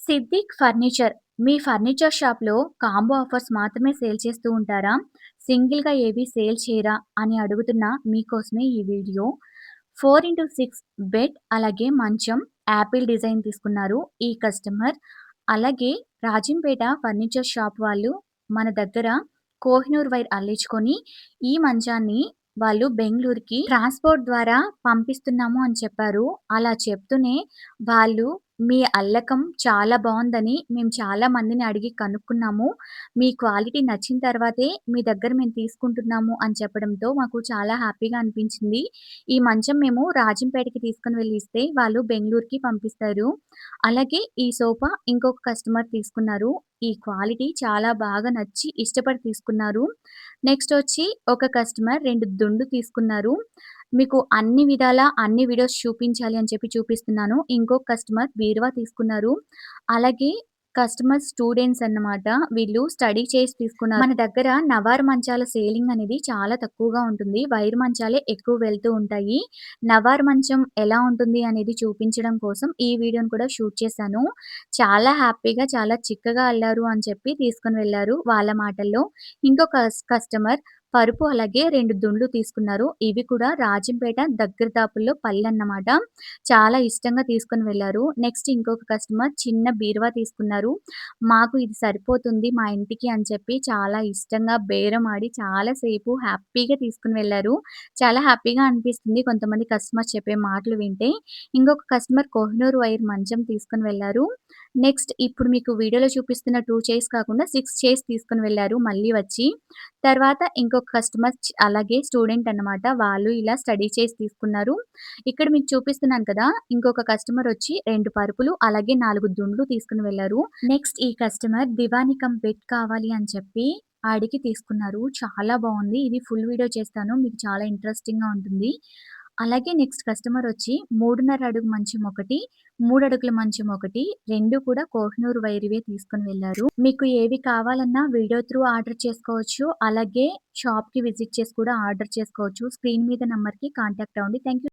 Siddique furniture. మీ furniture షాప్‌లో combo offers మాత్రమే sale చేస్తూ ఉంటారా? సింగిల్‌గా ఏవి సేల్ చేయరా? అని అడుగుతున్న మీకోసమే ఈ వీడియో. 4/6 బెడ్ అలాగే మంచం యాపిల్ డిజైన్ తీసుకున్నారు ఈ కస్టమర్. అలాగే రాజంపేట ఫర్నిచర్ షాప్ వాళ్ళు మన దగ్గర కోహినూర్ వైర్ అల్లించుకొని ఈ మంచాన్ని వాళ్ళు బెంగుళూరుకి ట్రాన్స్‌పోర్ట్ ద్వారా పంపిస్తున్నాము అని చెప్పారు. అలా చెప్తూనే వాళ్ళు మీ అల్లకం చాలా బావుందని మేము చాలా మందిని అడిగి కనుక్కున్నాము. మీ క్వాలిటీ నచ్చిన తర్వాతే మీ దగ్గర మేము తీసుకుంటున్నాము అని చెప్పడంతో మాకు చాలా హ్యాపీగా అనిపించింది. ఈ మంచం మేము రాజంపేటకి తీసుకొని వెళ్లి ఇస్తే వాళ్ళు బెంగుళూరుకి పంపిస్తారు. అలాగే ఈ సోఫా ఇంకొక కస్టమర్ తీసుకున్నారు. ఈ క్వాలిటీ చాలా బాగా నచ్చి ఇష్టపడి తీసుకున్నారు. నెక్స్ట్ వచ్చి ఒక కస్టమర్ 2 దుండు తీసుకున్నారు. మీకు అన్ని విధాలా అన్ని వీడియోస్ చూపించాలి అని చెప్పి చూపిస్తున్నాను. ఇంకొక కస్టమర్ బీరువా తీసుకున్నారు. అలాగే కస్టమర్ స్టూడెంట్స్ అన్నమాట. వీళ్ళు స్టడీ చైర్స్ తీసుకున్నారు. మన దగ్గర నవార్ మంచాల సేలింగ్ అనేది చాలా తక్కువగా ఉంటుంది. వైర్ మంచాలే ఎక్కువ వెళ్తూ ఉంటాయి. నవార్ మంచం ఎలా ఉంటుంది అనేది చూపించడం కోసం ఈ వీడియోని కూడా షూట్ చేశాను. చాలా హ్యాపీగా, చాలా చిక్కగా అల్లారు అని చెప్పి తీసుకొని వెళ్లారు వాళ్ళ మాటల్లో. ఇంకొక కస్టమర్ పరుపు అలాగే 2 దుండ్లు తీసుకున్నారు. ఇవి కూడా రాజంపేట దగ్గర దాపుల్లో పల్లెన్నమాట. చాలా ఇష్టంగా తీసుకొని వెళ్లారు. నెక్స్ట్ ఇంకొక కస్టమర్ చిన్న బీరువా తీసుకున్నారు. మాకు ఇది సరిపోతుంది మా ఇంటికి అని చెప్పి చాలా ఇష్టంగా బేరం ఆడి చాలా సేపు హ్యాపీగా తీసుకొని వెళ్లారు. చాలా హ్యాపీగా అనిపిస్తుంది కొంతమంది కస్టమర్స్ చెప్పే మాటలు వింటే. ఇంకొక కస్టమర్ కోహినూర్ వైర్ మంచం తీసుకొని వెళ్లారు. నెక్స్ట్ ఇప్పుడు మీకు వీడియోలో చూపిస్తున్న 2 చైర్స్ కాకుండా 6 చైర్స్ తీసుకొని వెళ్లారు మళ్ళీ వచ్చి. తర్వాత ఇంకొక కస్టమర్ అలాగే స్టూడెంట్ అన్నమాట. వాళ్ళు ఇలా స్టడీ చైర్స్ తీసుకున్నారు. ఇక్కడ మీకు చూపిస్తున్నాను కదా! ఇంకొక కస్టమర్ వచ్చి 2 పరుపులు అలాగే 4 దుండ్లు తీసుకొని వెళ్లారు. నెక్స్ట్ ఈ కస్టమర్ దివానీ కమ్ బెడ్ కావాలి అని చెప్పి అడిగి తీసుకున్నారు. చాలా బావుంది. ఇది ఫుల్ వీడియో చేస్తాను. మీకు చాలా ఇంట్రెస్టింగ్‌గా ఉంటుంది. అలాగే నెక్స్ట్ కస్టమర్ వచ్చి 3:30 అడుగు మంచం ఒకటి, 3 అడుగుల మంచం ఒకటి 2 కూడా కోహినూర్ వైర్‌వే తీసుకొని వెళ్లారు. మీకు ఏవి కావాలన్నా వీడియో త్రూ ఆర్డర్ చేసుకోవచ్చు. అలాగే షాప్‌కి విజిట్ చేసి కూడా ఆర్డర్ చేసుకోవచ్చు. స్క్రీన్ మీద నంబర్‌కి కాంటాక్ట్ అవ్వండి. Thank you.